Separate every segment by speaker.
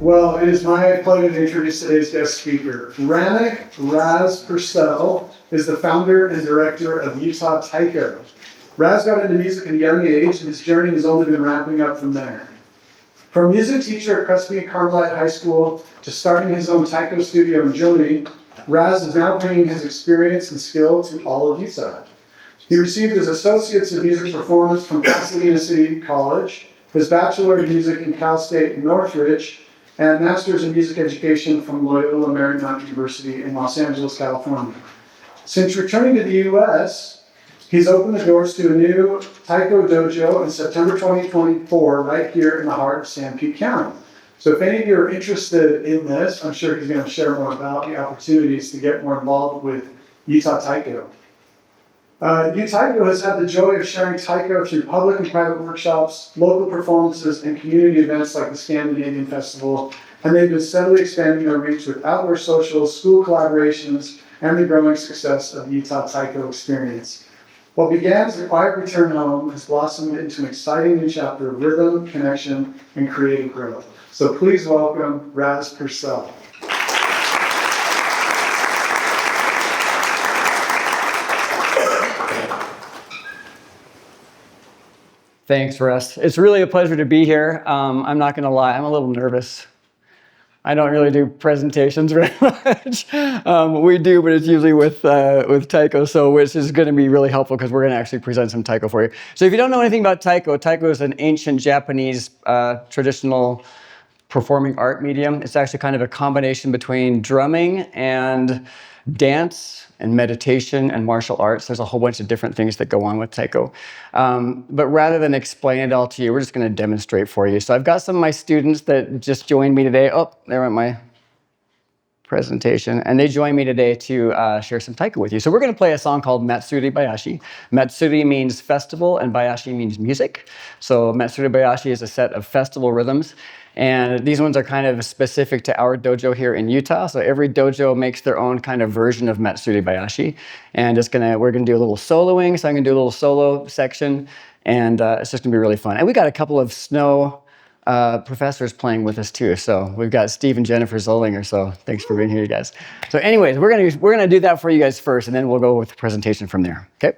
Speaker 1: Well, it is my pleasure to introduce today's guest speaker. Razz Purcell is the founder and director of Utah Taiko. Razz got into music at a young age, and his journey has only been ramping up from there. From music teacher at Crespi Carmelite High School to starting his own taiko studio in Germany, Razz is now bringing his experience and skill to all of Utah. He received his Associates in Music Performance from Pasadena City College, his Bachelor in Music in Cal State Northridge, and Master's in Music Education from Loyola Marymount University in Los Angeles, California. Since returning to the U.S., he's opened the doors to a new taiko dojo in September 2024 right here in the heart of Sanpete County. So if any of you are interested in this, I'm sure he's going to share more about the opportunities to get more involved with Utah Taiko. Taiko has had the joy of sharing taiko through public and private workshops, local performances, and community events like the Scandinavian Festival, and they've been steadily expanding their reach with outdoor socials, school collaborations, and the growing success of the Utah Taiko experience. What began as a quiet return home has blossomed into an exciting new chapter of rhythm, connection, and creative growth. So please welcome Razz Purcell.
Speaker 2: Thanks, Russ. It's really a pleasure to be here. I'm not going to lie, I'm a little nervous. I don't really do presentations very much. We do, but it's usually with taiko, so which is going to be really helpful because we're going to actually present some taiko for you. So if you don't know anything about taiko, taiko is an ancient Japanese traditional performing art medium. It's actually kind of a combination between drumming and dance and meditation and martial arts. There's a whole bunch of different things that go on with taiko. But rather than explain it all to you, we're just going to demonstrate for you. So I've got some of my students that just joined me today. Oh, there went my presentation. And they joined me today to share some taiko with you. So we're going to play a song called Matsuri Bayashi. Matsuri means festival and Bayashi means music. So Matsuri Bayashi is a set of festival rhythms. And these ones are kind of specific to our dojo here in Utah. So every dojo makes their own kind of version of Matsuri Bayashi. And we're gonna do a little soloing. So I'm gonna do a little solo section, and it's just gonna be really fun. And we got a couple of snow professors playing with us too. So we've got Steve and Jennifer Zollinger. So thanks for being here, you guys. So anyways, we're gonna do that for you guys first, and then we'll go with the presentation from there. Okay.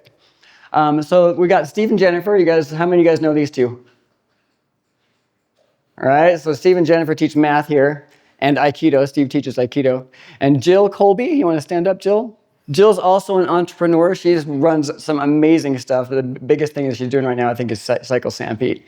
Speaker 2: So we got Steve and Jennifer. You guys, how many of you guys know these two? All right, so Steve and Jennifer teach math here and Aikido. Steve teaches Aikido. And Jill Colby, you want to stand up, Jill? Jill's also an entrepreneur. She runs some amazing stuff. The biggest thing that she's doing right now, I think, is Cycle Sanpete,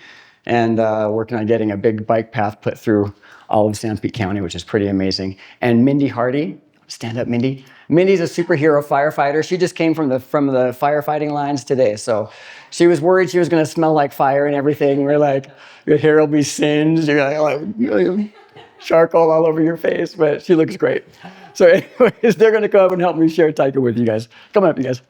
Speaker 2: and working on getting a big bike path put through all of Sanpete County, which is pretty amazing. And Mindy Hardy, stand up, Mindy. Mindy's a superhero firefighter. She just came from the firefighting lines today. So she was worried she was going to smell like fire and everything. We're like, your hair will be singed. You're like charcoal all over your face, but she looks great. So anyways, they're going to come up and help me share taiko with you guys. Come on up, you guys.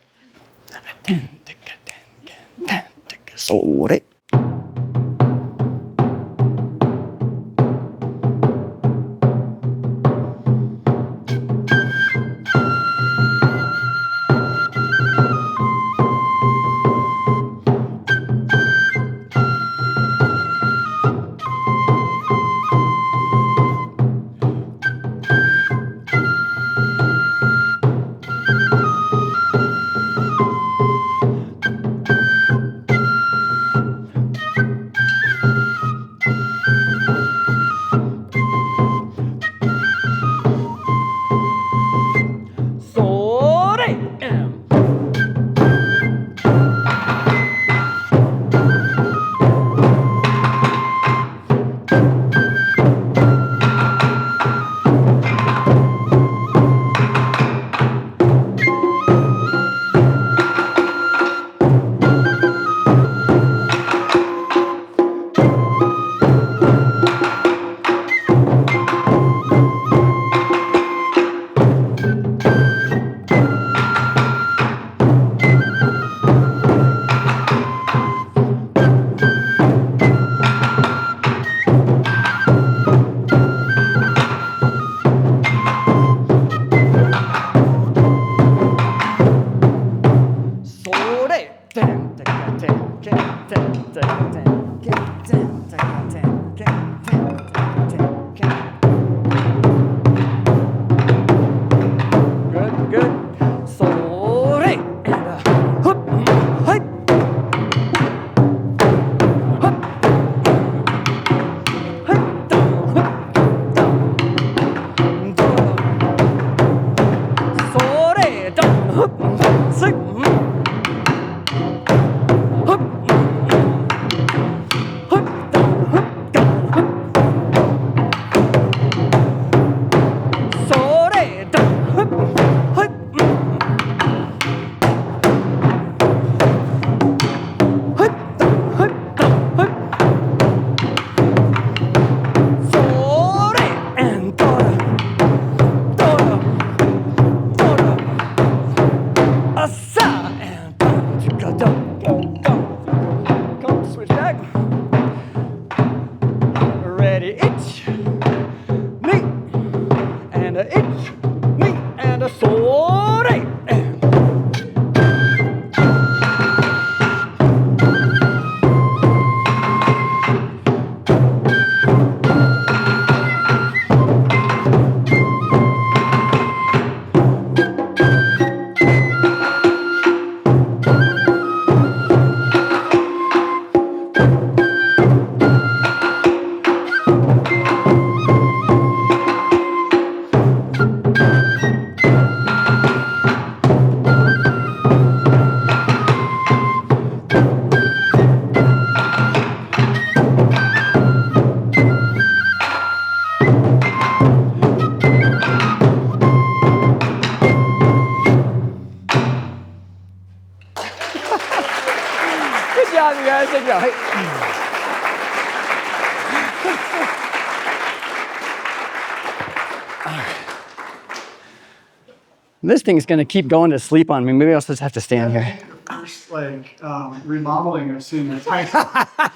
Speaker 2: This thing's gonna keep going to sleep on me. Maybe I'll just have to stand here.
Speaker 1: First, like, remodeling of senior taiko.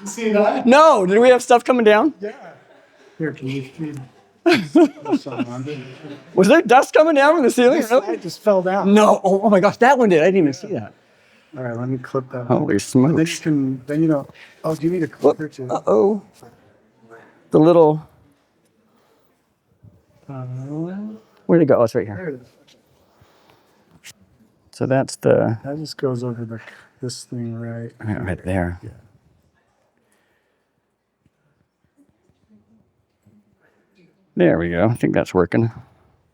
Speaker 1: You see that?
Speaker 2: No, did we have stuff coming down?
Speaker 1: Yeah. Here, can you feed?
Speaker 2: Was there dust coming down from the ceiling? Really?
Speaker 1: It just fell down.
Speaker 2: No, oh my gosh, that one did. I didn't even see that.
Speaker 1: All right, let me clip that.
Speaker 2: Holy
Speaker 1: Then you
Speaker 2: smokes.
Speaker 1: can, then you know. Oh, do you need a clipper too?
Speaker 2: Uh-oh. The little, where'd it go? Oh, it's right here.
Speaker 1: There it is.
Speaker 2: So that's the,
Speaker 1: That just goes over this thing right.
Speaker 2: right there.
Speaker 1: Yeah.
Speaker 2: There we go. I think that's working.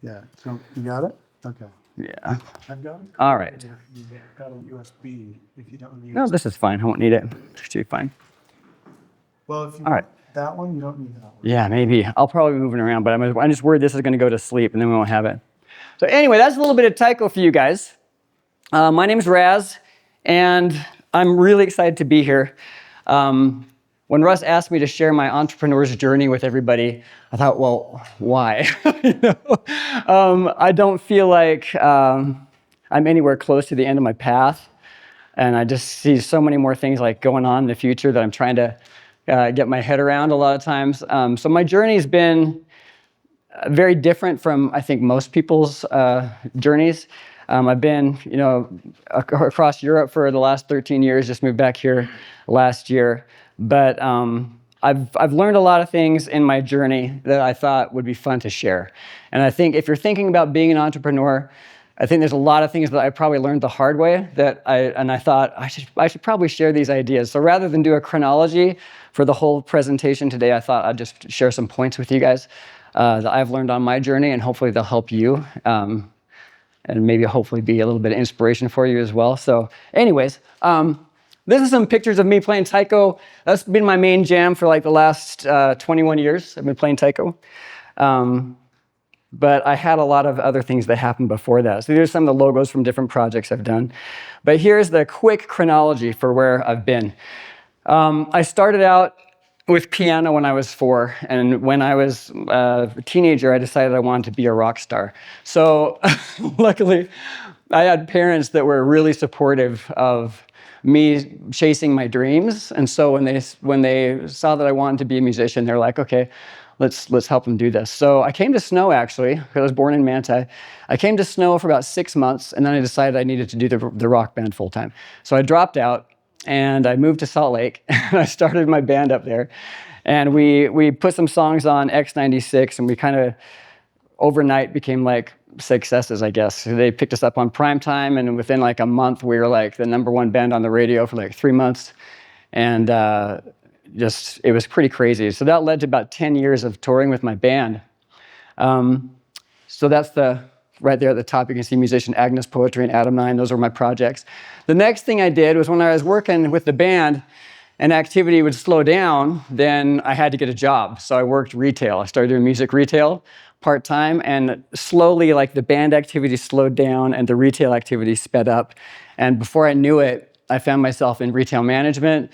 Speaker 1: Yeah. So you got it? Okay.
Speaker 2: Yeah.
Speaker 1: I've got it.
Speaker 2: All right.
Speaker 1: You've got a USB if you don't need
Speaker 2: No,
Speaker 1: it.
Speaker 2: this is fine. I won't need it. It should be fine.
Speaker 1: Well, if you
Speaker 2: All right.
Speaker 1: want that one, you don't need that one.
Speaker 2: Yeah, maybe. I'll probably be moving around, but I'm just worried this is going to go to sleep and then we won't have it. So anyway, that's a little bit of taiko for you guys. My name's Razz, and I'm really excited to be here. When Russ asked me to share my entrepreneur's journey with everybody, I thought, well, why? I don't feel like I'm anywhere close to the end of my path, and I just see so many more things like going on in the future that I'm trying to get my head around a lot of times. So my journey's been very different from, I think, most people's journeys. I've been, across Europe for the last 13 years, just moved back here last year. But I've learned a lot of things in my journey that I thought would be fun to share. And I think if you're thinking about being an entrepreneur, I think there's a lot of things that I probably learned the hard way I thought I should probably share these ideas. So rather than do a chronology for the whole presentation today, I thought I'd just share some points with you guys that I've learned on my journey, and hopefully they'll help you. And maybe hopefully be a little bit of inspiration for you as well. So anyways, this is some pictures of me playing taiko. That's been my main jam for like the last 21 years. I've been playing taiko. But I had a lot of other things that happened before that. So here's some of the logos from different projects I've done. But here's the quick chronology for where I've been. I started out with piano when I was 4, and when I was a teenager, I decided I wanted to be a rock star. So luckily, I had parents that were really supportive of me chasing my dreams. And so when they saw that I wanted to be a musician, they're like, okay, let's help them do this. So I came to Snow, actually, because I was born in Manti. I came to Snow for about 6 months, and then I decided I needed to do the rock band full time. So I dropped out, and I moved to Salt Lake, and I started my band up there. And we put some songs on X96, and we kind of overnight became like successes, I guess. So they picked us up on primetime, and within like a month, we were like the #1 band on the radio for like 3 months. And it was pretty crazy. So that led to about 10 years of touring with my band. So that's right there at the top, you can see musician Agnes Poetry and Adam 9. Those were my projects. The next thing I did was when I was working with the band and activity would slow down, then I had to get a job. So I worked retail. I started doing music retail part-time, and slowly like the band activity slowed down and the retail activity sped up. And before I knew it, I found myself in retail management,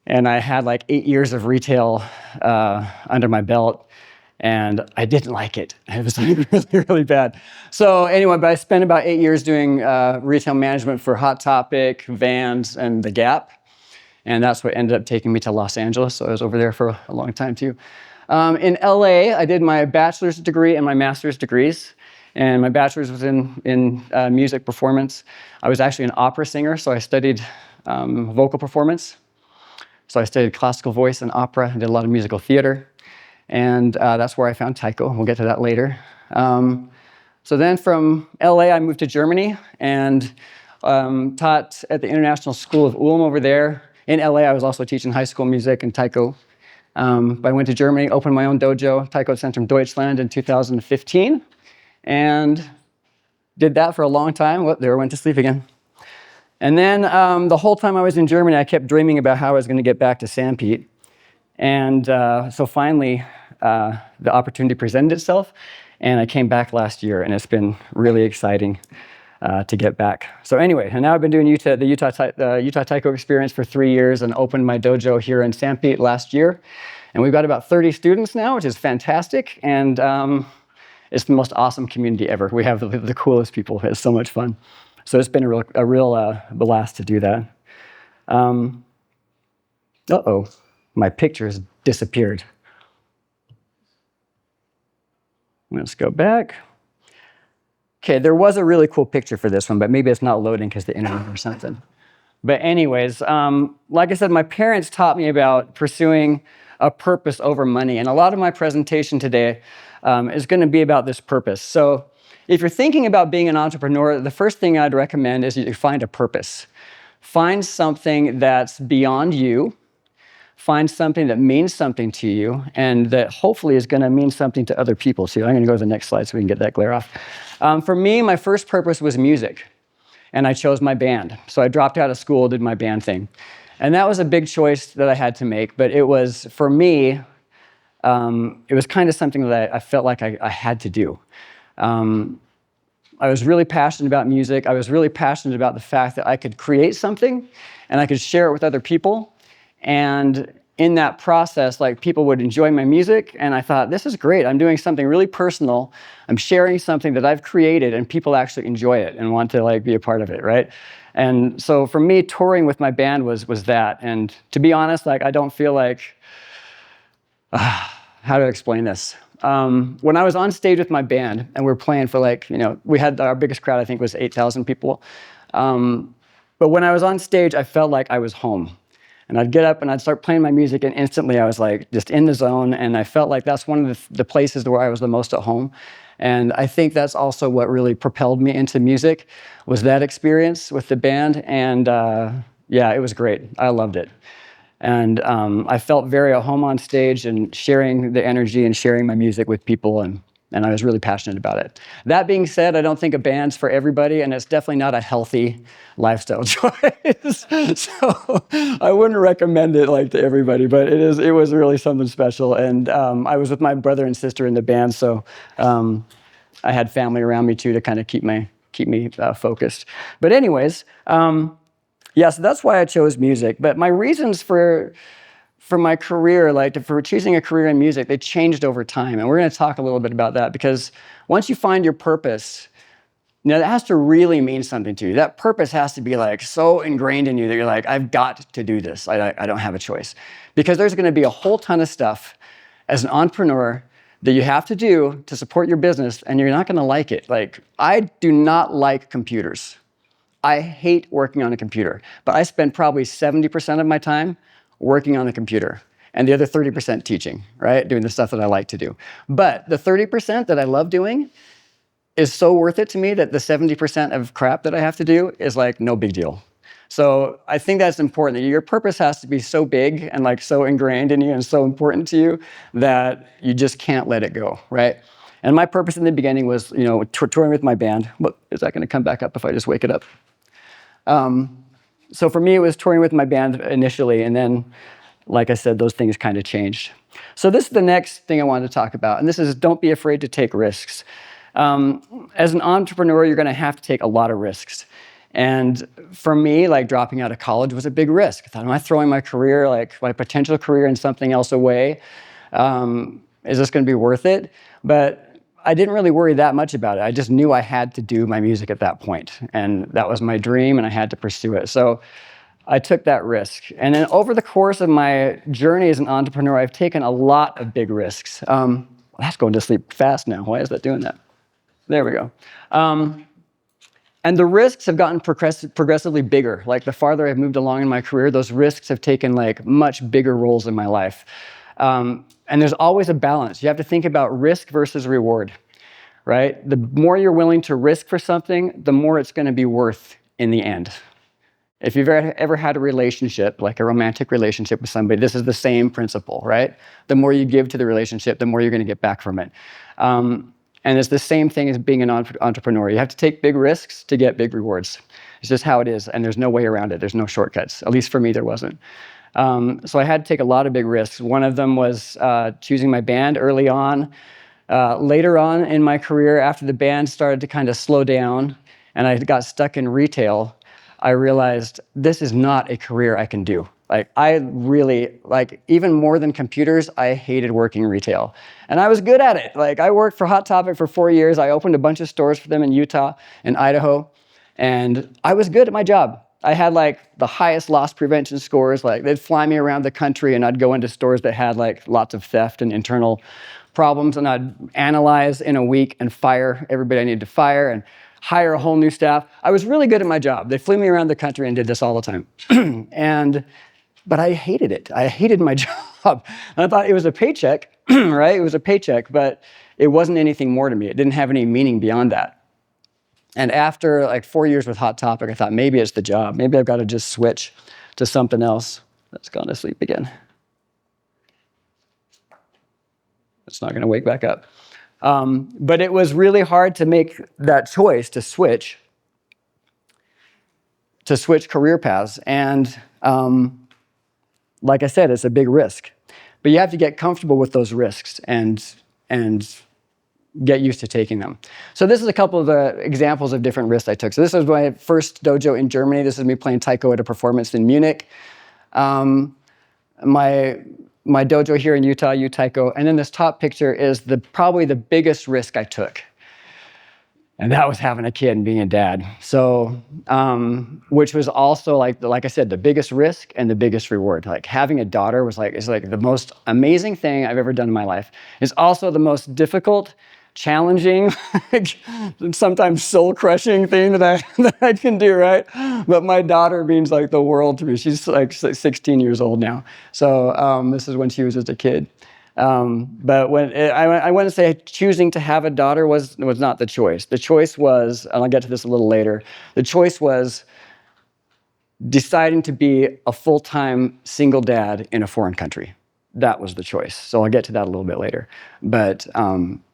Speaker 2: and I had like 8 years of retail under my belt. And I didn't like it. It was like really, really bad. So anyway, but I spent about 8 years doing retail management for Hot Topic, Vans, and The Gap. And that's what ended up taking me to Los Angeles. So I was over there for a long time too. In LA, I did my bachelor's degree and my master's degrees. And my bachelor's was in music performance. I was actually an opera singer, so I studied vocal performance. So I studied classical voice and opera, and did a lot of musical theater. And that's where I found taiko. We'll get to that later. So then from LA, I moved to Germany and taught at the International School of Ulm over there. In LA, I was also teaching high school music and taiko. But I went to Germany, opened my own dojo, Taiko Zentrum Deutschland, in 2015, and did that for a long time. Well, there I went to sleep again. And then the whole time I was in Germany, I kept dreaming about how I was going to get back to St. Pete. And so finally, the opportunity presented itself, and I came back last year, and it's been really exciting to get back. So anyway, and now I've been doing the Utah Taiko experience for 3 years, and opened my dojo here in St. Pete last year. And we've got about 30 students now, which is fantastic. And It's the most awesome community ever. We have the coolest people. It's so much fun. So it's been a real blast to do that. Uh-oh, my picture has disappeared. Let's go back. Okay, there was a really cool picture for this one, but maybe it's not loading because the internet or something. But anyways, like I said, my parents taught me about pursuing a purpose over money. And a lot of my presentation today is going to be about this purpose. So if you're thinking about being an entrepreneur, the first thing I'd recommend is you find a purpose. Find something that's beyond you. Find something that means something to you and that hopefully is going to mean something to other people too. I'm going to go to the next slide so we can get that glare off. For me, my first purpose was music, and I chose my band. So I dropped out of school, did my band thing. And that was a big choice that I had to make, but it was, for me, it was kind of something that I felt like I had to do. I was really passionate about music. I was really passionate about the fact that I could create something and I could share it with other people. And in that process, like, people would enjoy my music, and I thought, this is great. I'm doing something really personal. I'm sharing something that I've created, and people actually enjoy it and want to, like, be a part of it, right? And so for me, touring with my band was that. And to be honest, like, I don't feel like, how to explain this? When I was on stage with my band and we were playing for, like, we had our biggest crowd, I think, was 8,000 people. But when I was on stage, I felt like I was home. And I'd get up and I'd start playing my music, and instantly I was, like, just in the zone. And I felt like that's one of the places where I was the most at home. And I think that's also what really propelled me into music, was that experience with the band. And yeah, it was great. I loved it. And I felt very at home on stage and sharing the energy and sharing my music with people. And I was really passionate about it. That being said, I don't think a band's for everybody, and it's definitely not a healthy lifestyle choice. So I wouldn't recommend it, like, to everybody, but it was really something special. And I was with my brother and sister in the band, so I had family around me too to kind of keep me focused. But anyways, yeah, so that's why I chose music. But my reasons for my career, like, for choosing a career in music, they changed over time. And we're going to talk a little bit about that, because once you find your purpose, that has to really mean something to you. That purpose has to be, like, so ingrained in you that you're like, I've got to do this. I don't have a choice. Because there's going to be a whole ton of stuff as an entrepreneur that you have to do to support your business, and you're not going to like it. Like, I do not like computers. I hate working on a computer, but I spend probably 70% of my time working on the computer, and the other 30% teaching, right? Doing the stuff that I like to do. But the 30% that I love doing is so worth it to me that the 70% of crap that I have to do is, like, no big deal. So I think that's important, that your purpose has to be so big and, like, so ingrained in you and so important to you that you just can't let it go, right? And my purpose in the beginning was, touring with my band. What, is that gonna come back up if I just wake it up? So for me, it was touring with my band initially, and then, like I said, those things kind of changed. So this is the next thing I wanted to talk about, and this is, don't be afraid to take risks. As an entrepreneur, you're going to have to take a lot of risks. And for me, like, dropping out of college was a big risk. I thought, am I throwing my career, like, my potential career, in something else away? Is this going to be worth it? But I didn't really worry that much about it. I just knew I had to do my music at that point, and that was my dream, and I had to pursue it. So I took that risk. And then over the course of my journey as an entrepreneur, I've taken a lot of big risks. That's going to sleep fast now. Why is that doing that? There we go. And the risks have gotten progressively bigger. Like, the farther I've moved along in my career, those risks have taken, like, much bigger roles in my life. And there's always a balance. You have to think about risk versus reward, right? The more you're willing to risk for something, the more it's going to be worth in the end. If you've ever had a relationship, like a romantic relationship with somebody, this is the same principle, right? The more you give to the relationship, the more you're going to get back from it. And it's the same thing as being an entrepreneur. You have to take big risks to get big rewards. It's just how it is, and there's no way around it. There's no shortcuts. At least for me, there wasn't. So I had to take a lot of big risks. One of them was choosing my band early on. Later on in my career, after the band started to kind of slow down and I got stuck in retail, I realized this is not a career I can do. Like I really, like even more than computers, I hated working retail. And I was good at it. Like I worked for Hot Topic for 4 years. I opened a bunch of stores for them in Utah and Idaho. And I was good at my job. I had like the highest loss prevention scores. Like they'd fly me around the country and I'd go into stores that had like lots of theft and internal problems, and I'd analyze in a week and fire everybody I needed to fire and hire a whole new staff. I was really good at my job. They flew me around the country and did this all the time. But I hated it. I hated my job. And I thought it was a paycheck, right? It was a paycheck, but it wasn't anything more to me. It didn't have any meaning beyond that. And after like 4 years with Hot Topic, I thought maybe it's the job. Maybe I've got to just switch to something else. That's gone to sleep again. It's not going to wake back up. But it was really hard to make that choice to switch career paths. And like I said, it's a big risk. But you have to get comfortable with those risks and get used to taking them. So this is a couple of the examples of different risks I took. So this was my first dojo in Germany. This is me playing taiko at a performance in Munich. My dojo here in Utah, U-Taiko. And then this top picture is probably the biggest risk I took. And that was having a kid and being a dad. So, which was also like I said, the biggest risk and the biggest reward. Like having a daughter is like the most amazing thing I've ever done in my life. It's also the most difficult, challenging, sometimes soul-crushing thing that I can do, right? But my daughter means like the world to me. She's like 16 years old now. So this is when she was just a kid. But I want to say choosing to have a daughter was not the choice. The choice was, and I'll get to this a little later, the choice was deciding to be a full-time single dad in a foreign country. That was the choice. So I'll get to that a little bit later. But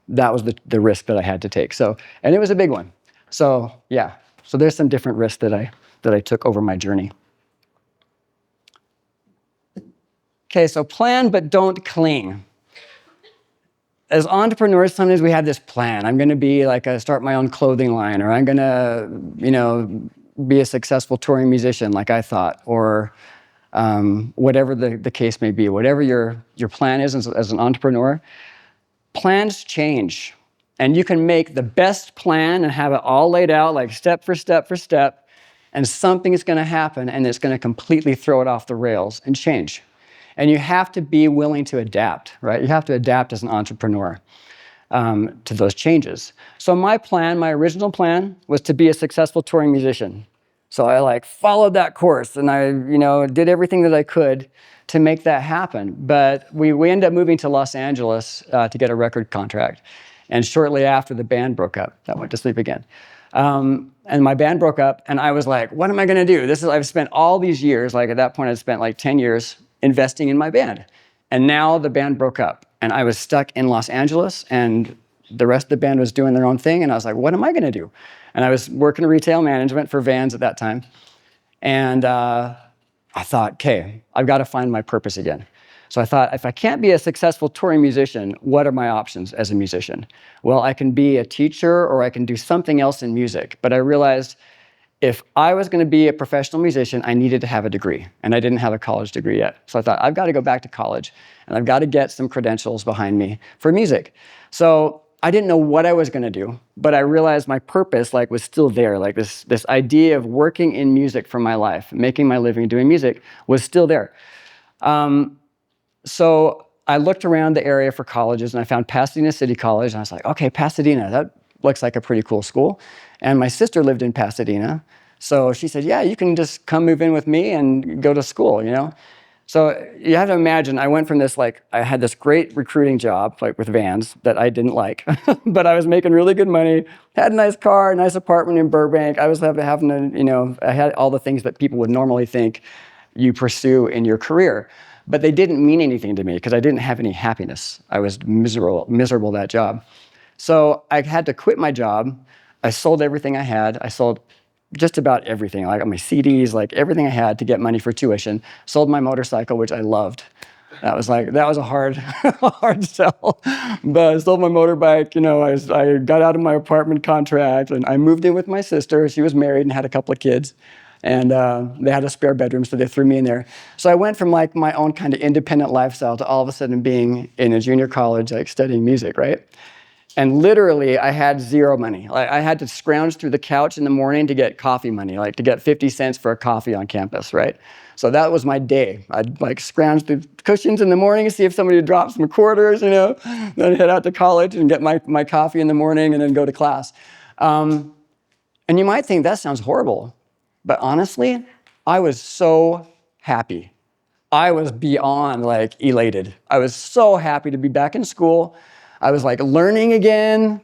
Speaker 2: that was the risk that I had to take. So, and it was a big one. So yeah, so there's some different risks that I took over my journey. Okay, so plan but don't cling. As entrepreneurs, sometimes we have this plan. I'm going to be start my own clothing line, or I'm going to, be a successful touring musician, like I thought, or whatever the case may be. Whatever your plan is as an entrepreneur, plans change, and you can make the best plan and have it all laid out, like step for step for step, and something is going to happen, and it's going to completely throw it off the rails and change. And you have to be willing to adapt, right? You have to adapt as an entrepreneur to those changes. So my original plan was to be a successful touring musician. So I followed that course and I, did everything that I could to make that happen. But we ended up moving to Los Angeles to get a record contract. And shortly after, the band broke up. That went to sleep again. And my band broke up and I was like, what am I gonna do? I've spent all these years, at that point I'd spent 10 years investing in my band. And now the band broke up and I was stuck in Los Angeles and the rest of the band was doing their own thing. And I was like, what am I going to do? And I was working retail management for Vans at that time. And I thought, okay, I've got to find my purpose again. So I thought, if I can't be a successful touring musician, what are my options as a musician? Well, I can be a teacher or I can do something else in music. But I realized if I was going to be a professional musician, I needed to have a degree, and I didn't have a college degree yet. So I thought, I've got to go back to college, and I've got to get some credentials behind me for music. So I didn't know what I was going to do, but I realized my purpose was still there. This idea of working in music for my life, making my living doing music was still there. So I looked around the area for colleges, and I found Pasadena City College, and I was like, okay, Pasadena, that looks like a pretty cool school. And my sister lived in Pasadena. So she said, yeah, you can just come move in with me and go to school, So you have to imagine, I went from I had this great recruiting job, with Vans, that I didn't like, but I was making really good money, had a nice car, a nice apartment in Burbank. I was having I had all the things that people would normally think you pursue in your career. But they didn't mean anything to me because I didn't have any happiness. I was miserable that job. So I had to quit my job. I sold everything I had. I sold just about everything, my CDs, everything I had to get money for tuition. Sold my motorcycle, which I loved. That was a hard, hard sell. But I sold my motorbike. I got out of my apartment contract and I moved in with my sister. She was married and had a couple of kids. And they had a spare bedroom, so they threw me in there. So I went from like my own kind of independent lifestyle to all of a sudden being in a junior college, like studying music, right? And literally, I had zero money. Like, I had to scrounge through the couch in the morning to get coffee money, like to get 50 cents for a coffee on campus, right? So that was my day. I'd like scrounge through cushions in the morning, see if somebody dropped some quarters, you know, then head out to college and get my coffee in the morning and then go to class. And you might think that sounds horrible, but honestly, I was so happy. I was beyond like elated. I was so happy to be back in school. I was like learning again.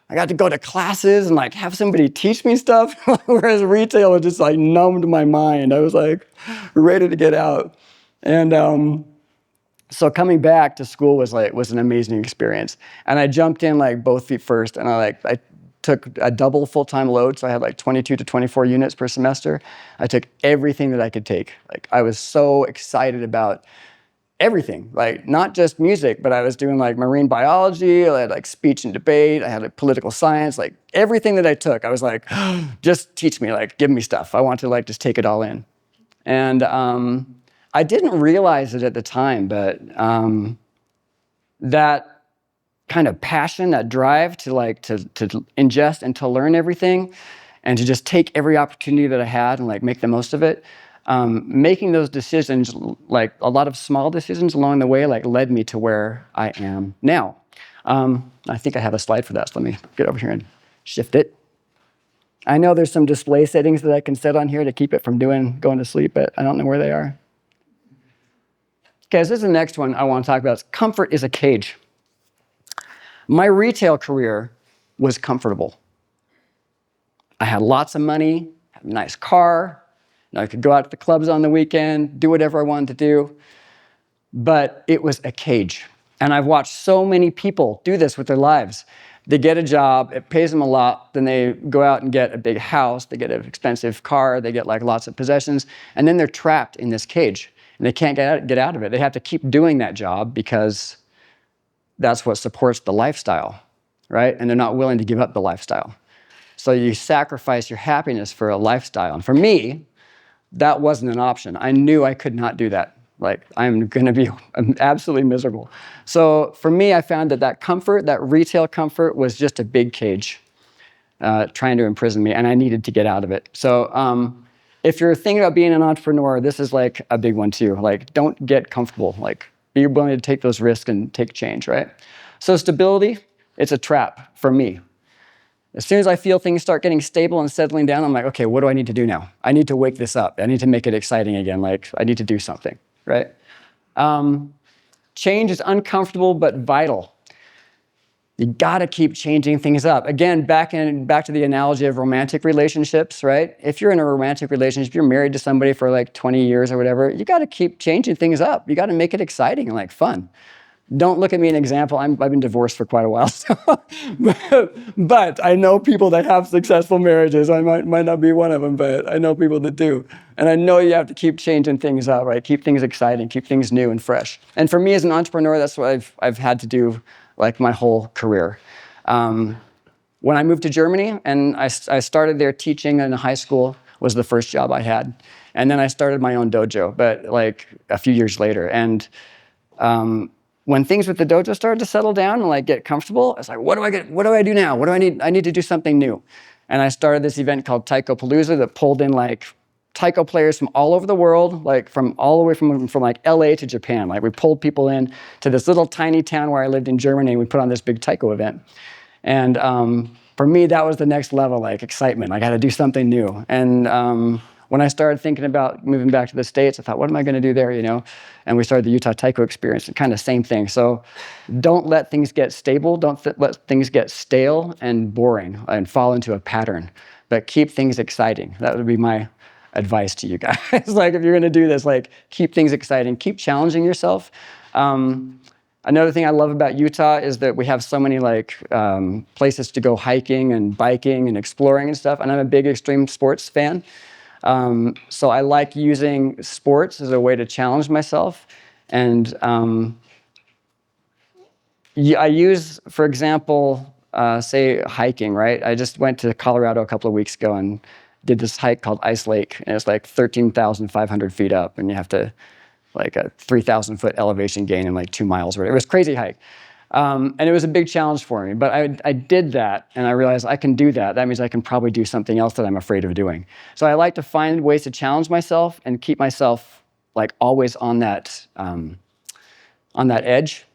Speaker 2: I got to go to classes and like have somebody teach me stuff. Whereas retail had just like numbed my mind. I was like ready to get out. And so coming back to school was an amazing experience. And I jumped in like both feet first, and I took a double full-time load, so I had like 22 to 24 units per semester. I took everything that I could take. Like I was so excited about everything, like not just music, but I was doing like marine biology, I had like speech and debate, I had like political science, like everything that I took, I was like, just teach me, like give me stuff. I want to like just take it all in. And I didn't realize it at the time, but that kind of passion, that drive to like to ingest and to learn everything and to just take every opportunity that I had and like make the most of it. Making those decisions, like a lot of small decisions along the way, like led me to where I am now. I think I have a slide for that, so let me get over here and shift it. I know there's some display settings that I can set on here to keep it from going to sleep, but I don't know where they are. Okay, so this is the next one I want to talk about. Comfort is a cage. My retail career was comfortable. I had lots of money, had a nice car, I could go out to the clubs on the weekend, do whatever I wanted to do, but it was a cage. And I've watched so many people do this with their lives. They get a job, it pays them a lot, then they go out and get a big house, they get an expensive car, they get like lots of possessions, and then they're trapped in this cage, and they can't get out of it. They have to keep doing that job because that's what supports the lifestyle, right? And they're not willing to give up the lifestyle. So you sacrifice your happiness for a lifestyle. And for me, that wasn't an option. I knew I could not do that. Like, I'm gonna be absolutely miserable. So for me, I found that comfort, that retail comfort, was just a big cage trying to imprison me, and I needed to get out of it. So if you're thinking about being an entrepreneur, this is like a big one too. Like, don't get comfortable. Like, be willing to take those risks and take change, right? So stability, it's a trap for me. As soon as I feel things start getting stable and settling down, I'm like, okay, what do I need to do now? I need to wake this up. I need to make it exciting again. Like, I need to do something, right? Change is uncomfortable but vital. You gotta keep changing things up. Again, back to the analogy of romantic relationships, right? If you're in a romantic relationship, you're married to somebody for like 20 years or whatever, you gotta keep changing things up. You gotta make it exciting and like fun. Don't look at me an example. I've been divorced for quite a while, so but I know people that have successful marriages. I might not be one of them, but I know people that do. And I know you have to keep changing things up, right? Keep things exciting, keep things new and fresh. And for me as an entrepreneur, that's what I've had to do like my whole career. When I moved to Germany and I started there teaching in a high school, was the first job I had. And then I started my own dojo, but like a few years later. And when things with the dojo started to settle down and like get comfortable, I was like, what do I do now? What do I need? I need to do something new. And I started this event called Taiko Palooza that pulled in like Taiko players from all over the world, like from all the way from like LA to Japan. Like we pulled people in to this little tiny town where I lived in Germany, and we put on this big Taiko event. And for me, that was the next level, like excitement. I got to do something new. And when I started thinking about moving back to the States, I thought, what am I going to do there, you know? And we started the Utah Taiko experience, and kind of same thing. So don't let things get stable. Don't let things get stale and boring and fall into a pattern. But keep things exciting. That would be my advice to you guys. Like, if you're going to do this, like, keep things exciting. Keep challenging yourself. Another thing I love about Utah is that we have so many like places to go hiking and biking and exploring and stuff. And I'm a big extreme sports fan. So I like using sports as a way to challenge myself. And I use, for example, say hiking, right? I just went to Colorado a couple of weeks ago, did this hike called Ice Lake, and it's like 13,500 feet up, and you have to like a 3,000 foot elevation gain in like 2 miles. It was a crazy hike. And it was a big challenge for me, but I did that, and I realized I can do that. That means I can probably do something else that I'm afraid of doing. So I like to find ways to challenge myself and keep myself like always on that edge,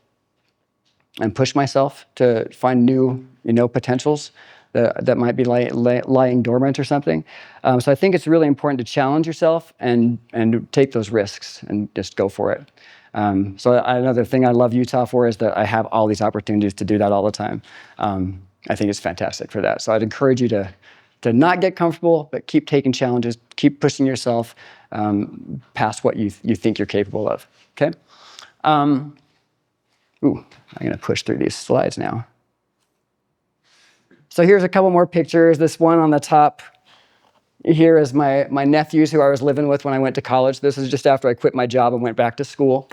Speaker 2: and push myself to find new, potentials that might be lying dormant or something. So I think it's really important to challenge yourself and take those risks and just go for it. So another thing I love Utah for is that I have all these opportunities to do that all the time. I think it's fantastic for that. So I'd encourage you to not get comfortable, but keep taking challenges, keep pushing yourself past what you think you're capable of. Okay. I'm going to push through these slides now. So here's a couple more pictures. This one on the top here is my nephews who I was living with when I went to college. This is just after I quit my job and went back to school.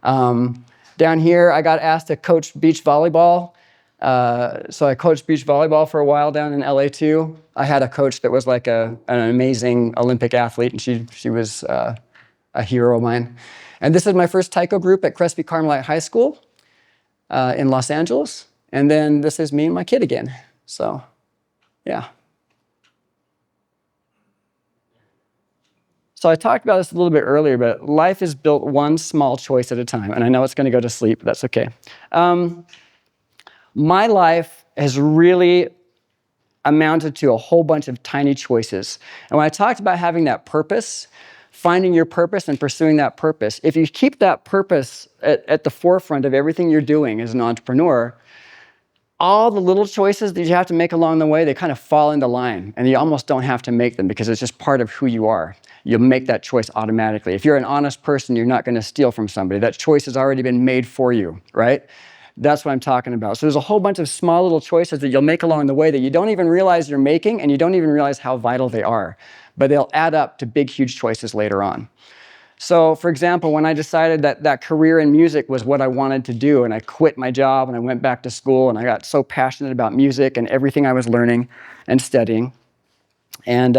Speaker 2: Down here, I got asked to coach beach volleyball. So I coached beach volleyball for a while down in LA too. I had a coach that was like an amazing Olympic athlete, and she was a hero of mine. And this is my first taiko group at Crespi Carmelite High School in Los Angeles. And then this is me and my kid again. So, yeah. So I talked about this a little bit earlier, but life is built one small choice at a time. And I know it's going to go to sleep, but that's okay. My life has really amounted to a whole bunch of tiny choices. And when I talked about having that purpose, finding your purpose and pursuing that purpose, if you keep that purpose at the forefront of everything you're doing as an entrepreneur, all the little choices that you have to make along the way, they kind of fall into line, and you almost don't have to make them because it's just part of who you are. You'll make that choice automatically. If you're an honest person, you're not going to steal from somebody. That choice has already been made for you, right? That's what I'm talking about. So there's a whole bunch of small little choices that you'll make along the way that you don't even realize you're making, and you don't even realize how vital they are. But they'll add up to big, huge choices later on. So, for example, when I decided that career in music was what I wanted to do, and I quit my job and I went back to school, and I got so passionate about music and everything I was learning and studying, and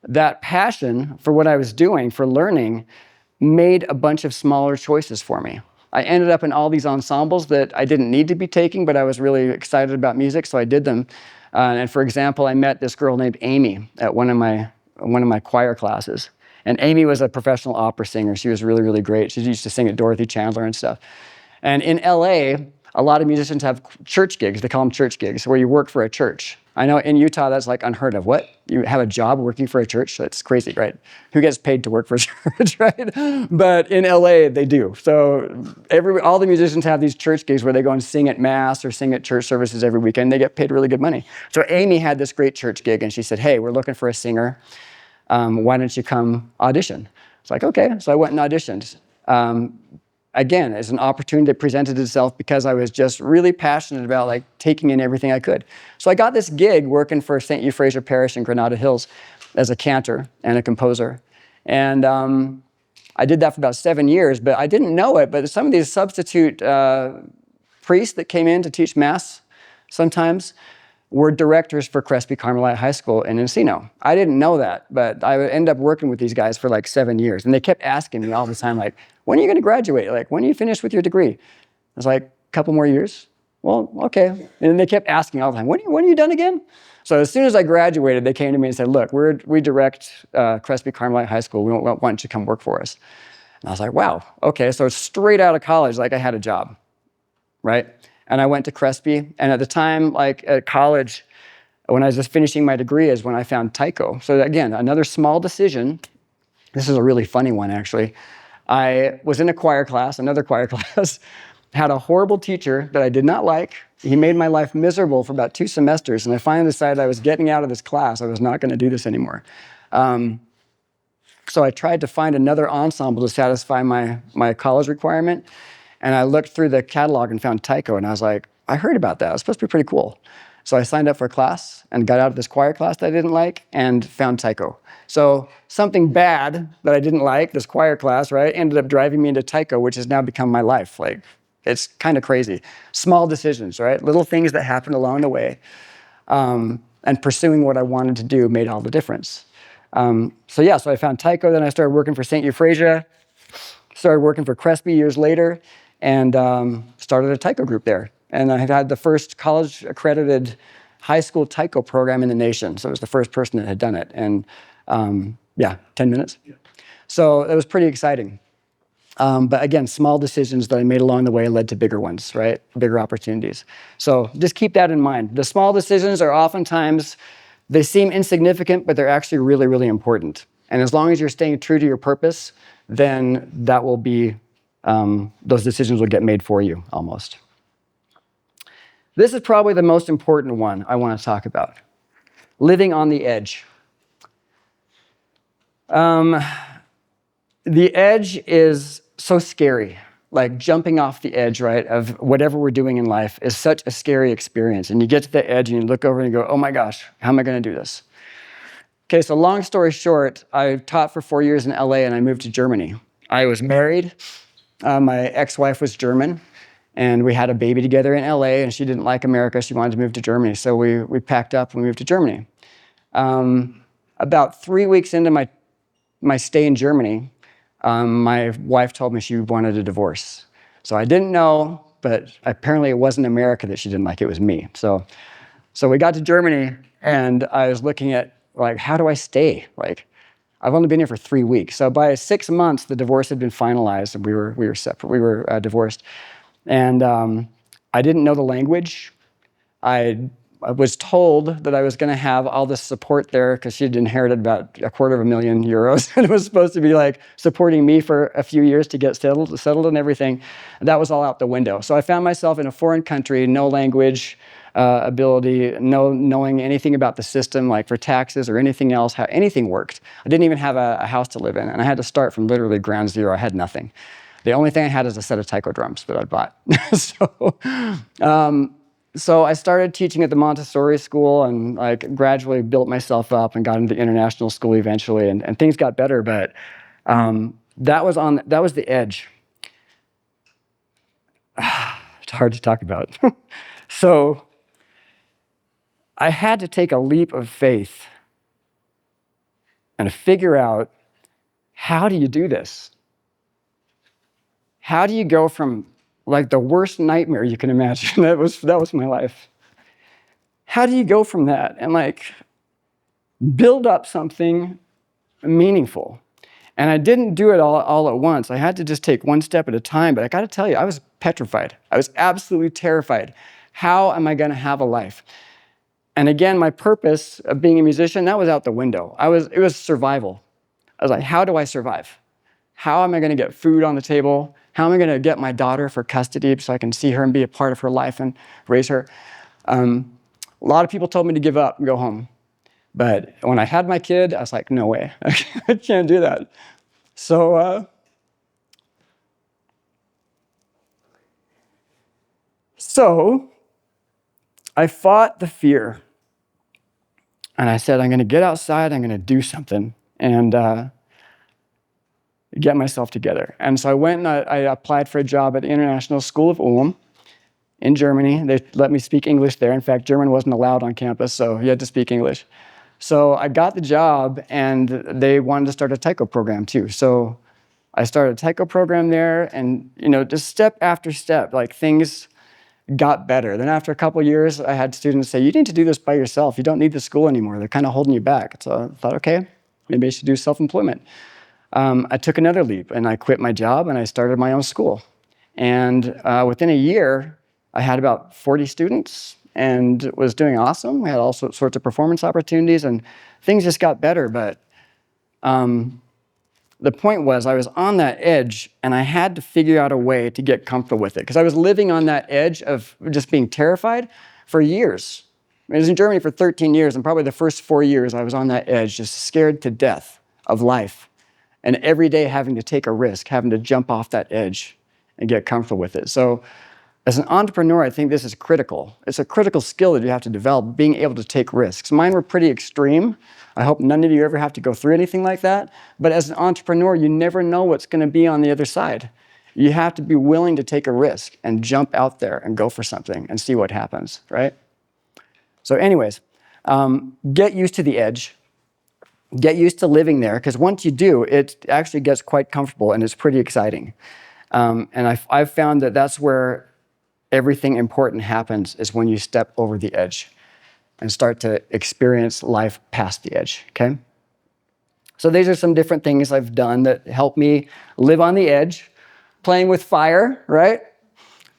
Speaker 2: that passion for what I was doing, for learning, made a bunch of smaller choices for me. I ended up in all these ensembles that I didn't need to be taking, but I was really excited about music, so I did them. And for example, I met this girl named Amy at one of my choir classes. And Amy was a professional opera singer. She was really, really great. She used to sing at Dorothy Chandler and stuff. And in LA, a lot of musicians have church gigs. They call them church gigs, where you work for a church. I know in Utah, that's like unheard of. What? You have a job working for a church? That's crazy, right? Who gets paid to work for a church, right? But in LA, they do. So all the musicians have these church gigs where they go and sing at mass or sing at church services every weekend. They get paid really good money. So Amy had this great church gig, and she said, hey, we're looking for a singer. Why don't you come audition? It's like, okay. So I went and auditioned. Again, as an opportunity that presented itself because I was just really passionate about like taking in everything I could. So I got this gig working for St. Euphrasia Parish in Granada Hills as a cantor and a composer. And I did that for about 7 years, but I didn't know it. But some of these substitute priests that came in to teach Mass sometimes were directors for Crespi Carmelite High School in Encino. I didn't know that, but I would end up working with these guys for like 7 years. And they kept asking me all the time, like, when are you going to graduate? Like, when are you finished with your degree? I was like, a couple more years. Well, okay. And they kept asking all the time, when are you done again? So as soon as I graduated, they came to me and said, look, we direct Crespi Carmelite High School. Why don't you come work for us? And I was like, wow, okay. So straight out of college, like I had a job, right? And I went to Crespi, and at the time, like at college, when I was just finishing my degree is when I found taiko. So again, another small decision. This is a really funny one, actually. I was in a choir class, another choir class, had a horrible teacher that I did not like. He made my life miserable for about 2 semesters, and I finally decided I was getting out of this class. I was not going to do this anymore. So I tried to find another ensemble to satisfy my college requirement. And I looked through the catalog and found taiko, and I was like, I heard about that. It's supposed to be pretty cool. So I signed up for a class and got out of this choir class that I didn't like and found taiko. So something bad that I didn't like, this choir class, right, ended up driving me into taiko, which has now become my life. Like, it's kind of crazy. Small decisions, right? Little things that happen along the way. And pursuing what I wanted to do made all the difference. So I found Taiko, then I started working for St. Euphrasia, started working for Crespi years later, and started a Taiko group there. And I had the first college-accredited high school Taiko program in the nation. So I was the first person that had done it. And 10 minutes. Yeah. So it was pretty exciting. But again, small decisions that I made along the way led to bigger ones, right? Bigger opportunities. So just keep that in mind. The small decisions are oftentimes, they seem insignificant, but they're actually really, really important. And as long as you're staying true to your purpose, then that will be, those decisions will get made for you almost. This is probably the most important one I want to talk about. Living on the edge. The edge is so scary. Like jumping off the edge, right, of whatever we're doing in life is such a scary experience. And you get to the edge and you look over and you go, oh my gosh, how am I going to do this? Okay, so long story short, I taught for 4 years in LA and I moved to Germany. I was married. My ex-wife was German. And we had a baby together in LA, and she didn't like America. She wanted to move to Germany. So we packed up and we moved to Germany. About 3 weeks into my stay in Germany, my wife told me she wanted a divorce. So I didn't know, but apparently it wasn't America that she didn't like, it was me. So we got to Germany, and I was looking at, like, how do I stay? Like, I've only been here for 3 weeks. So by 6 months, the divorce had been finalized, and we were separate. We were divorced. And I didn't know the language. I was told that I was going to have all this support there because she'd inherited about €250,000 and it was supposed to be like supporting me for a few years to get settled and everything. And that was all out the window. So I found myself in a foreign country, no language ability, no knowing anything about the system, like for taxes or anything else, how anything worked. I didn't even have a house to live in, and I had to start from literally ground zero. I had nothing. The only thing I had is a set of taiko drums that I bought. So I started teaching at the Montessori school and like gradually built myself up and got into international school eventually, and things got better. But that was the edge. It's hard to talk about. So I had to take a leap of faith and figure out, how do you do this? How do you go from like the worst nightmare you can imagine? That was my life. How do you go from that and like build up something meaningful? And I didn't do it all at once. I had to just take one step at a time. But I got to tell you, I was petrified. I was absolutely terrified. How am I going to have a life? And again, my purpose of being a musician, that was out the window. It was survival. I was like, how do I survive? How am I going to get food on the table? How am I going to get my daughter for custody so I can see her and be a part of her life and raise her? A lot of people told me to give up and go home. But when I had my kid, I was like, no way. I can't do that. So I fought the fear. And I said, I'm going to get outside. I'm going to do something. And get myself together. And so I went and I applied for a job at the International School of Ulm in Germany. They let me speak English there. In fact, German wasn't allowed on campus, so you had to speak English. So I got the job, and they wanted to start a taiko program too. So I started a taiko program there, and just step after step, like things got better. Then after a couple of years, I had students say, you need to do this by yourself. You don't need the school anymore. They're kind of holding you back. So I thought, okay, maybe I should do self-employment. I took another leap, and I quit my job, and I started my own school. And within a year, I had about 40 students and was doing awesome. We had all sorts of performance opportunities, and things just got better. But the point was, I was on that edge, and I had to figure out a way to get comfortable with it, because I was living on that edge of just being terrified for years. I was in Germany for 13 years, and probably the first 4 years, I was on that edge, just scared to death of life. And every day having to take a risk, having to jump off that edge and get comfortable with it. So as an entrepreneur, I think this is critical. It's a critical skill that you have to develop, being able to take risks. Mine were pretty extreme. I hope none of you ever have to go through anything like that. But as an entrepreneur, you never know what's going to be on the other side. You have to be willing to take a risk and jump out there and go for something and see what happens, right? So anyways, Get used to the edge. Get used to living there, because once you do, it actually gets quite comfortable and it's pretty exciting. And I've found that that's where everything important happens, is when you step over the edge and start to experience life past the edge, okay? So these are some different things I've done that help me live on the edge. Playing with fire, right?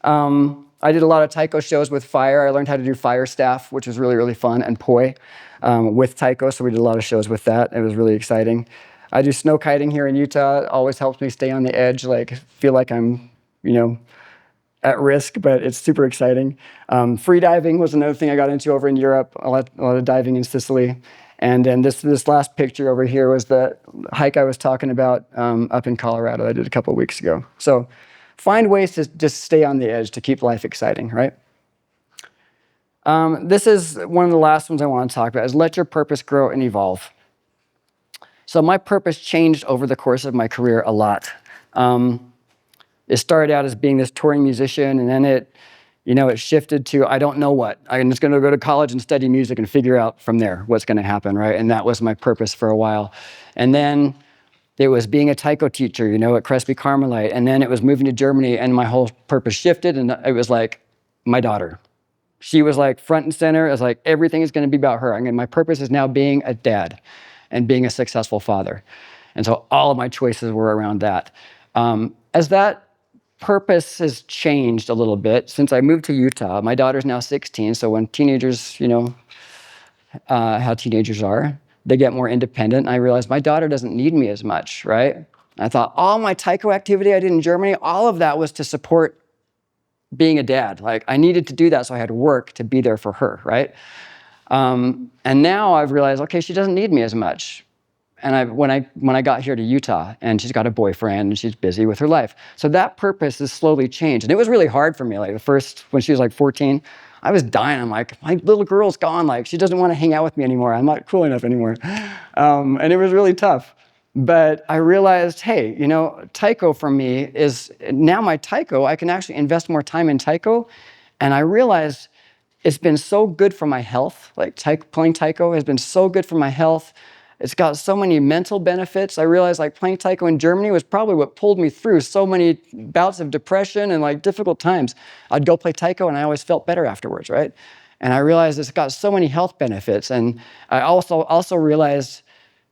Speaker 2: I did a lot of taiko shows with fire. I learned how to do fire staff, which was really, really fun, and poi with taiko, so we did a lot of shows with that. It was really exciting. I do snow kiting here in Utah. It always helps me stay on the edge, like feel like I'm, at risk, but it's super exciting. Free diving was another thing I got into over in Europe, a lot of diving in Sicily. And then this last picture over here was the hike I was talking about up in Colorado I did a couple of weeks ago. So find ways to just stay on the edge to keep life exciting, right? This is one of the last ones I want to talk about, is let your purpose grow and evolve. So my purpose changed over the course of my career a lot. It started out as being this touring musician, and then it shifted to, I don't know what. I'm just going to go to college and study music and figure out from there what's going to happen, right? And that was my purpose for a while. And then it was being a taiko teacher, at Crespi Carmelite. And then it was moving to Germany, and my whole purpose shifted, and it was like my daughter. She was like front and center. It was like everything is going to be about her. My purpose is now being a dad and being a successful father. And so all of my choices were around that. As that purpose has changed a little bit since I moved to Utah. My daughter's now 16, so when teenagers, how teenagers are, they get more independent. And I realized my daughter doesn't need me as much, right? I thought all my taiko activity I did in Germany, all of that was to support being a dad. Like I needed to do that, so I had to work to be there for her, right? And now I've realized, okay, she doesn't need me as much. And when I got here to Utah, and she's got a boyfriend and she's busy with her life. So that purpose has slowly changed. And it was really hard for me. Like when she was like 14, I was dying. I'm like, my little girl's gone. Like she doesn't want to hang out with me anymore. I'm not cool enough anymore. And it was really tough. But I realized, hey, taiko for me is, now my taiko, I can actually invest more time in taiko. And I realized it's been so good for my health. Like playing taiko has been so good for my health. It's got so many mental benefits. I realized like playing taiko in Germany was probably what pulled me through so many bouts of depression and like difficult times. I'd go play taiko and I always felt better afterwards, right? And I realized it's got so many health benefits. And I also realized,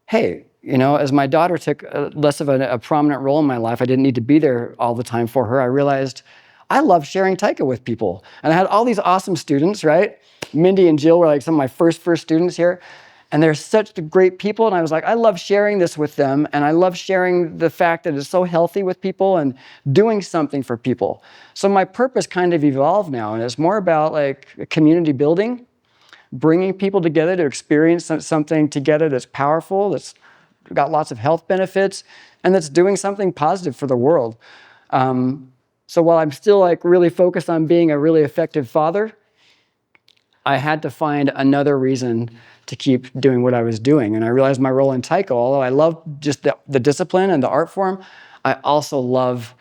Speaker 2: hey, as my daughter took less of a prominent role in my life, I didn't need to be there all the time for her. I realized I love sharing taiko with people. And I had all these awesome students, right? Mindy and Jill were like some of my first students here. And they're such great people. And I was like, I love sharing this with them. And I love sharing the fact that it's so healthy with people and doing something for people. So my purpose kind of evolved now. And it's more about like community building, bringing people together to experience something together that's powerful, that's got lots of health benefits, and that's doing something positive for the world. So while I'm still like really focused on being a really effective father, I had to find another reason to keep doing what I was doing. And I realized my role in taiko, although I love just the discipline and the art form, I also love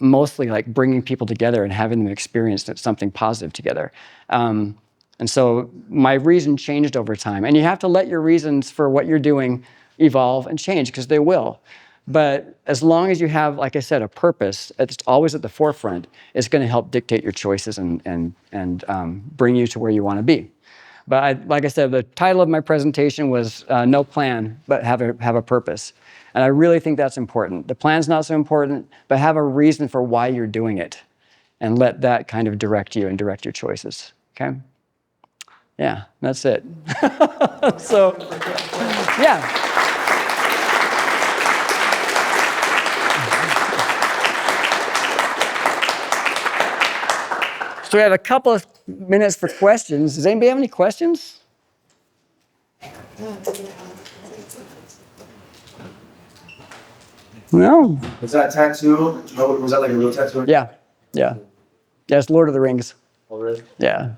Speaker 2: mostly like bringing people together and having them experience something positive together. And so my reason changed over time. And you have to let your reasons for what you're doing evolve and change, because they will. But as long as you have, like I said, a purpose, it's always at the forefront, it's going to help dictate your choices and bring you to where you want to be. But like I said, the title of my presentation was No Plan, but have a purpose. And I really think that's important. The plan's not so important, but have a reason for why you're doing it. And let that kind of direct you and direct your choices, okay? Yeah, that's it. So, yeah. So we have a couple of minutes for questions. Does anybody have any questions? No.
Speaker 3: Was that tattoo? Was that like a real tattoo?
Speaker 2: Yeah. It's Lord of the Rings.
Speaker 3: Oh, really?
Speaker 2: Yeah.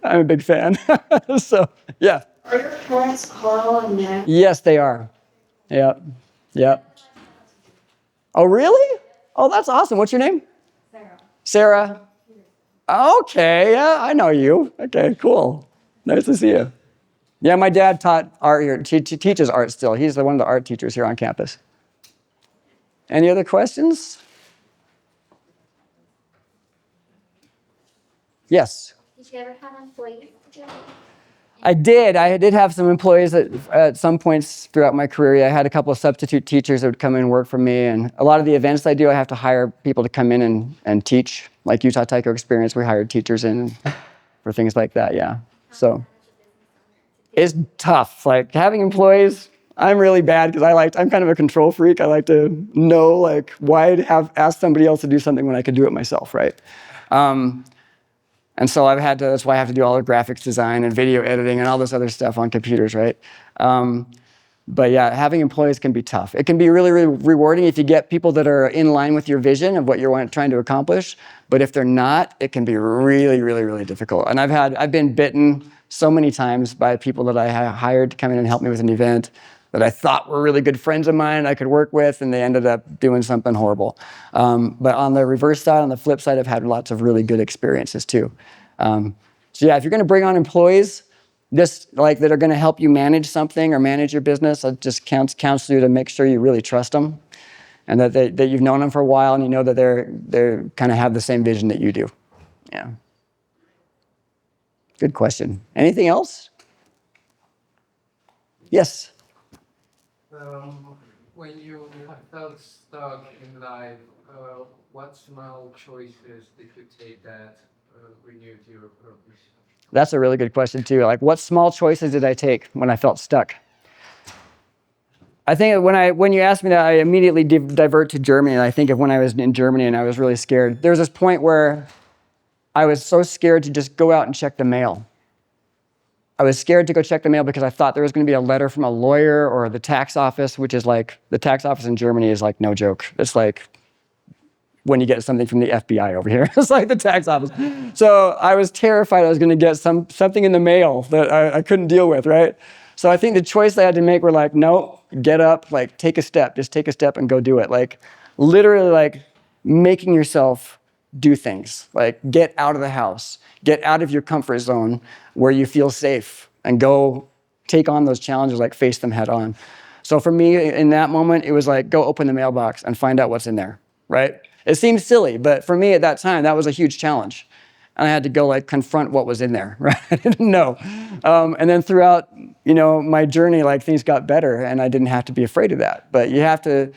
Speaker 2: I'm a big fan. So, yeah.
Speaker 4: Are your parents Carl and Nick?
Speaker 2: Yes, they are. Yeah. Oh, really? Oh, that's awesome. What's your name? Sarah. Okay, yeah, I know you. Okay, cool. Nice to see you. Yeah, my dad taught art here. He teaches art still. He's one of the art teachers here on campus. Any other questions? Yes.
Speaker 4: Did you ever have employees?
Speaker 2: I did have some employees at some points throughout my career. I had a couple of substitute teachers that would come in and work for me. And a lot of the events I do, I have to hire people to come in and teach. Like Utah Taiko Experience, we hired teachers in for things like that, yeah. So it's tough. Like having employees, I'm really bad because I'm kind of a control freak. I like to know like why ask somebody else to do something when I could do it myself, right? And so that's why I have to do all the graphics design and video editing and all this other stuff on computers, right? But yeah, having employees can be tough. It can be really, really rewarding if you get people that are in line with your vision of what you're trying to accomplish. But if they're not, it can be really, really, really difficult. And I've been bitten so many times by people that I hired to come in and help me with an event that I thought were really good friends of mine I could work with, and they ended up doing something horrible. But on the reverse side, on the flip side, I've had lots of really good experiences too. So yeah, if you're gonna bring on employees, just like that are gonna help you manage something or manage your business, I just counsel you to make sure you really trust them and that you've known them for a while and you know that they're kind of have the same vision that you do. Yeah. Good question. Anything else? Yes.
Speaker 5: When you felt stuck in life, what small choices did you take that renewed your purpose?
Speaker 2: That's a really good question too. Like, what small choices did I take when I felt stuck? I think when you asked me that, I immediately divert to Germany, and I think of when I was in Germany and I was really scared. There was this point where I was so scared to just go out and check the mail. I was scared to go check the mail because I thought there was going to be a letter from a lawyer or the tax office, which is like, the tax office in Germany is like no joke. It's like when you get something from the FBI over here. It's like the tax office. So I was terrified I was going to get something in the mail that I couldn't deal with, right? So I think the choice I had to make were like, no, get up, like take a step, just take a step and go do it. Like literally like making yourself do things, like get out of the house, get out of your comfort zone where you feel safe and go take on those challenges, like face them head on. So for me in that moment, it was like, go open the mailbox and find out what's in there, right? It seems silly, but for me at that time, that was a huge challenge. And I had to go like confront what was in there, right? I didn't know. And then throughout, my journey, like things got better and I didn't have to be afraid of that. But you have to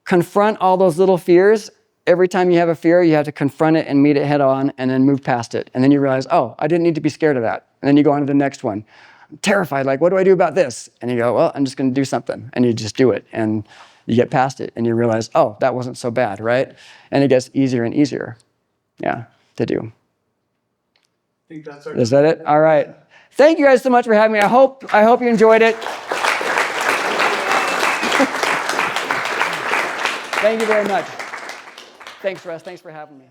Speaker 2: confront all those little fears. Every time you have a fear, you have to confront it and meet it head on and then move past it. And then you realize, oh, I didn't need to be scared of that. And then you go on to the next one. I'm terrified, like, what do I do about this? And you go, well, I'm just gonna do something. And you just do it. And you get past it and you realize, oh, that wasn't so bad, right? And it gets easier and easier, to do.
Speaker 1: I think that's our
Speaker 2: Is that it? All right. Thank you guys so much for having me. I hope you enjoyed it. Thank you very much. Thanks, Russ. Thanks for having me.